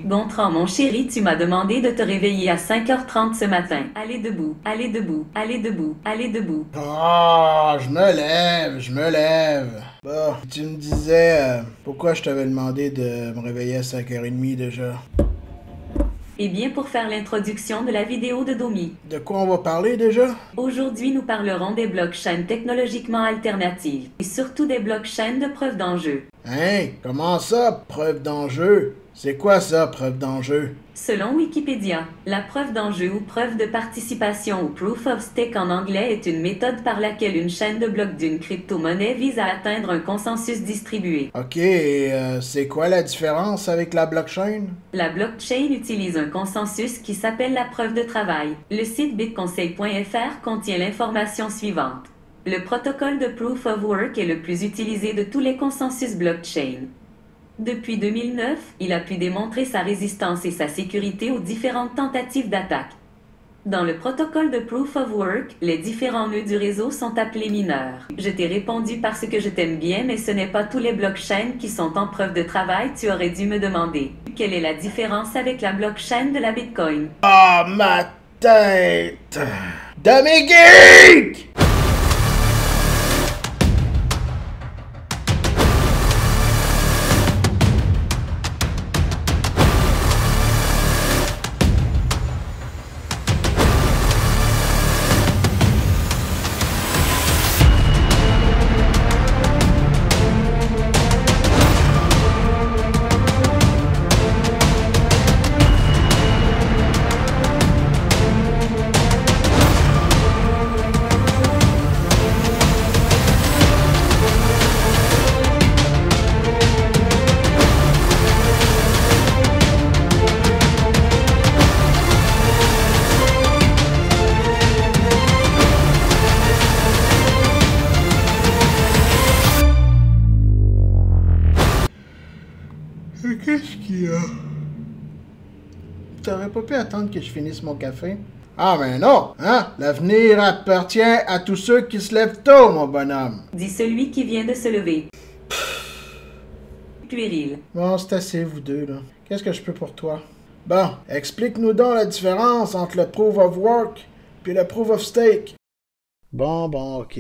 Gontran, mon chéri, tu m'as demandé de te réveiller à 5h30 ce matin. Allez debout, allez debout, allez debout, allez debout. Ah, je me lève. Bon, tu me disais pourquoi je t'avais demandé de me réveiller à 5h30 déjà. Eh bien, pour faire l'introduction de la vidéo de Domi. De quoi on va parler déjà? Aujourd'hui, nous parlerons des blockchains technologiquement alternatives et surtout des blockchains de preuve d'enjeu. Hein? Comment ça, preuve d'enjeu? C'est quoi ça, preuve d'enjeu? Selon Wikipédia, la preuve d'enjeu ou preuve de participation ou proof of stake en anglais est une méthode par laquelle une chaîne de blocs d'une crypto-monnaie vise à atteindre un consensus distribué. Ok, et c'est quoi la différence avec la blockchain? La blockchain utilise un consensus qui s'appelle la preuve de travail. Le site bitconseil.fr contient l'information suivante. Le protocole de Proof of Work est le plus utilisé de tous les consensus blockchain. Depuis 2009, il a pu démontrer sa résistance et sa sécurité aux différentes tentatives d'attaque. Dans le protocole de Proof of Work, les différents nœuds du réseau sont appelés mineurs. Je t'ai répondu parce que je t'aime bien, mais ce n'est pas tous les blockchains qui sont en preuve de travail. Tu aurais dû me demander. Quelle est la différence avec la blockchain de la Bitcoin? Ah, ma tête! Demi geek! Qu'est-ce qu'il y a? T'aurais pas pu attendre que je finisse mon café? Ah, mais non, hein? L'avenir appartient à tous ceux qui se lèvent tôt, mon bonhomme. Dit celui qui vient de se lever. Puéril. Bon, c'est assez, vous deux, là. Qu'est-ce que je peux pour toi? Bon, explique-nous donc la différence entre le Proof of Work puis le Proof of Stake. Bon, ok.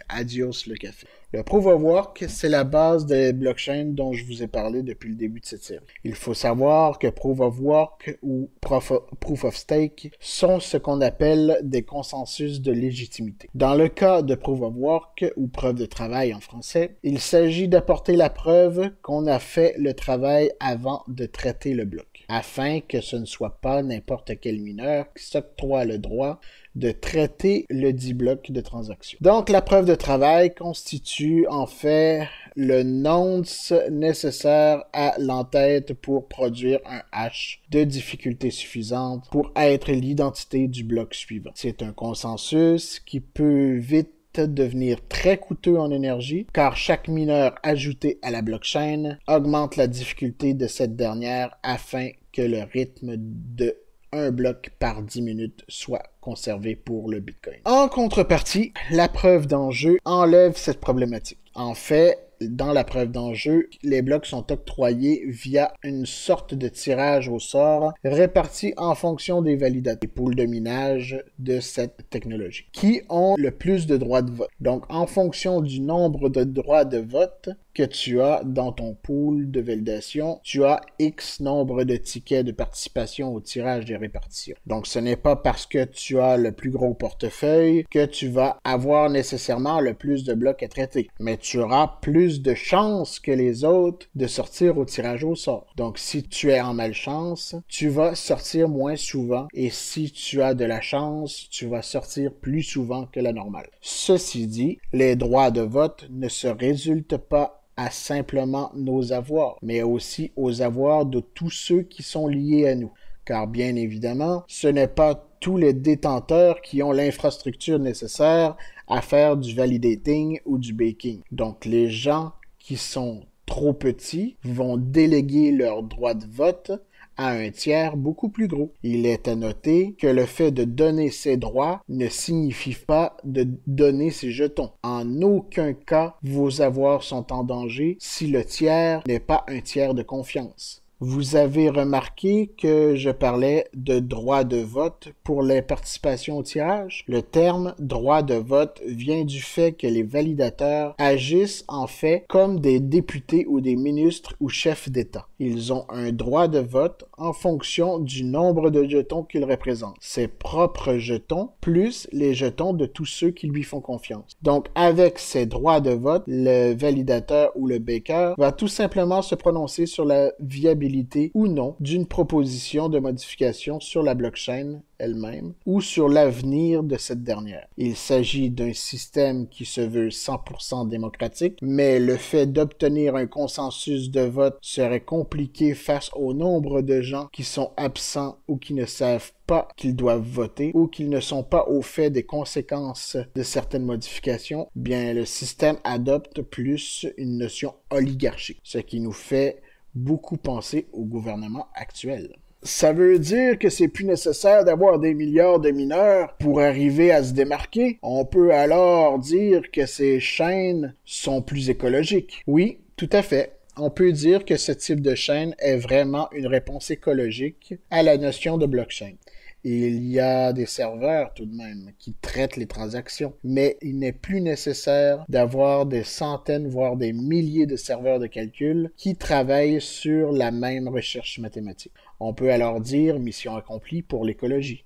Adios, le café. Le Proof of Work, c'est la base des blockchains dont je vous ai parlé depuis le début de cette série. Il faut savoir que Proof of Work ou Proof of Stake sont ce qu'on appelle des consensus de légitimité. Dans le cas de Proof of Work ou preuve de travail en français, il s'agit d'apporter la preuve qu'on a fait le travail avant de traiter le bloc, afin que ce ne soit pas n'importe quel mineur qui s'octroie le droit de traiter le dit bloc de transaction. Donc, la preuve de travail constitue en fait le nonce nécessaire à l'entête pour produire un hash de difficulté suffisante pour être l'identité du bloc suivant. C'est un consensus qui peut vite devenir très coûteux en énergie, car chaque mineur ajouté à la blockchain augmente la difficulté de cette dernière afin que le rythme de un bloc par 10 minutes soit conservé pour le Bitcoin. En contrepartie, la preuve d'enjeu enlève cette problématique. En fait, dans la preuve d'enjeu, les blocs sont octroyés via une sorte de tirage au sort réparti en fonction des validateurs, des pools de minage de cette technologie, qui ont le plus de droits de vote. Donc, en fonction du nombre de droits de vote que tu as dans ton pool de validation, tu as X nombre de tickets de participation au tirage des répartitions. Donc, ce n'est pas parce que tu as le plus gros portefeuille que tu vas avoir nécessairement le plus de blocs à traiter, mais tu auras plus de chances que les autres de sortir au tirage au sort. Donc, si tu es en malchance, tu vas sortir moins souvent, et si tu as de la chance, tu vas sortir plus souvent que la normale. Ceci dit, les droits de vote ne se résultent pas à simplement nos avoirs, mais aussi aux avoirs de tous ceux qui sont liés à nous. Car bien évidemment, ce n'est pas tous les détenteurs qui ont l'infrastructure nécessaire à faire du validating ou du baking. Donc les gens qui sont trop petits vont déléguer leur droit de vote à un tiers beaucoup plus gros. Il est à noter que le fait de donner ses droits ne signifie pas de donner ses jetons. En aucun cas, vos avoirs sont en danger si le tiers n'est pas un tiers de confiance. Vous avez remarqué que je parlais de droit de vote pour les participations au tirage? Le terme droit de vote vient du fait que les validateurs agissent en fait comme des députés ou des ministres ou chefs d'État. Ils ont un droit de vote en fonction du nombre de jetons qu'ils représentent. Ses propres jetons plus les jetons de tous ceux qui lui font confiance. Donc avec ces droits de vote, le validateur ou le baker va tout simplement se prononcer sur la viabilité ou non d'une proposition de modification sur la blockchain elle-même ou sur l'avenir de cette dernière. Il s'agit d'un système qui se veut 100% démocratique, mais le fait d'obtenir un consensus de vote serait compliqué face au nombre de gens qui sont absents ou qui ne savent pas qu'ils doivent voter ou qu'ils ne sont pas au fait des conséquences de certaines modifications. Bien, le système adopte plus une notion oligarchique, ce qui nous fait beaucoup penser au gouvernement actuel. Ça veut dire que c'est plus nécessaire d'avoir des milliards de mineurs pour arriver à se démarquer. On peut alors dire que ces chaînes sont plus écologiques. Oui, tout à fait. On peut dire que ce type de chaîne est vraiment une réponse écologique à la notion de blockchain. Il y a des serveurs tout de même qui traitent les transactions, mais il n'est plus nécessaire d'avoir des centaines, voire des milliers de serveurs de calcul qui travaillent sur la même recherche mathématique. On peut alors dire mission accomplie pour l'écologie.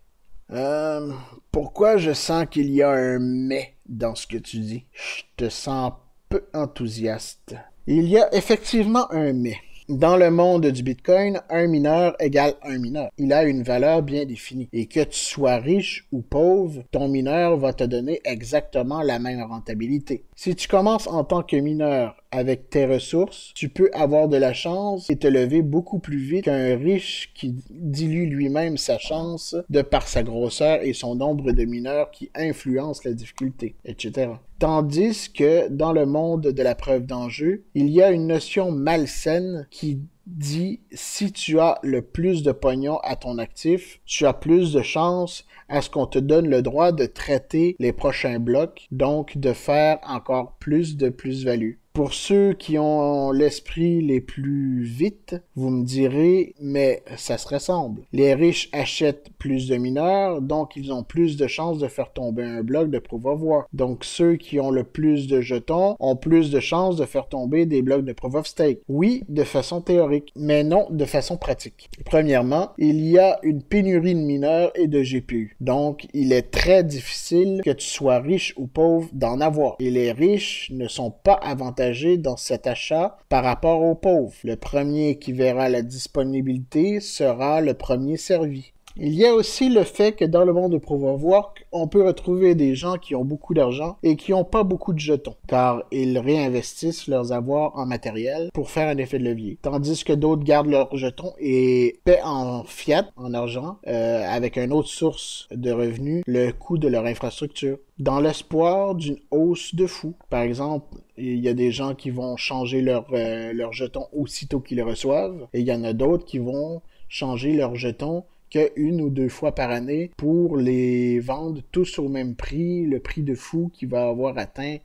Pourquoi je sens qu'il y a un mais dans ce que tu dis? Je te sens peu enthousiaste. Il y a effectivement un mais. Dans le monde du Bitcoin, un mineur égale un mineur. Il a une valeur bien définie. Et que tu sois riche ou pauvre, ton mineur va te donner exactement la même rentabilité. Si tu commences en tant que mineur avec tes ressources, tu peux avoir de la chance et te lever beaucoup plus vite qu'un riche qui dilue lui-même sa chance de par sa grosseur et son nombre de mineurs qui influencent la difficulté, etc. Tandis que dans le monde de la preuve d'enjeu, il y a une notion malsaine qui dit si tu as le plus de pognon à ton actif, tu as plus de chances à ce qu'on te donne le droit de traiter les prochains blocs, donc de faire encore plus de plus-value. Pour ceux qui ont l'esprit les plus vite, vous me direz, mais ça se ressemble. Les riches achètent plus de mineurs, donc ils ont plus de chances de faire tomber un bloc de Proof of Work. Donc ceux qui ont le plus de jetons ont plus de chances de faire tomber des blocs de Proof of Stake. Oui, de façon théorique, mais non de façon pratique. Premièrement, il y a une pénurie de mineurs et de GPU. Donc, il est très difficile que tu sois riche ou pauvre d'en avoir. Et les riches ne sont pas avantagés dans cet achat par rapport aux pauvres. Le premier qui verra la disponibilité sera le premier servi. Il y a aussi le fait que dans le monde de Proof of Work, on peut retrouver des gens qui ont beaucoup d'argent et qui n'ont pas beaucoup de jetons, car ils réinvestissent leurs avoirs en matériel pour faire un effet de levier. Tandis que d'autres gardent leurs jetons et paient en fiat, en argent, avec une autre source de revenus, le coût de leur infrastructure, dans l'espoir d'une hausse de fou. Par exemple, il y a des gens qui vont changer leurs jetons aussitôt qu'ils les reçoivent, et il y en a d'autres qui vont changer leurs jetons qu'une ou deux fois par année pour les vendre tous au même prix, le prix de fou qui va avoir atteint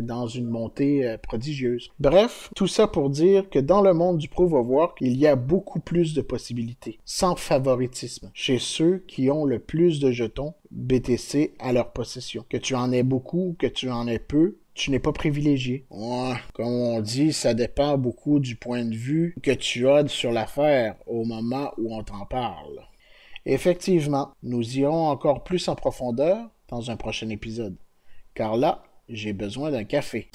dans une montée prodigieuse. Bref, tout ça pour dire que dans le monde du Proof of Work, il y a beaucoup plus de possibilités, sans favoritisme, chez ceux qui ont le plus de jetons BTC à leur possession. Que tu en aies beaucoup ou que tu en aies peu, tu n'es pas privilégié. Ouais, comme on dit, ça dépend beaucoup du point de vue que tu as sur l'affaire au moment où on t'en parle. Effectivement, nous irons encore plus en profondeur dans un prochain épisode. Car là, j'ai besoin d'un café.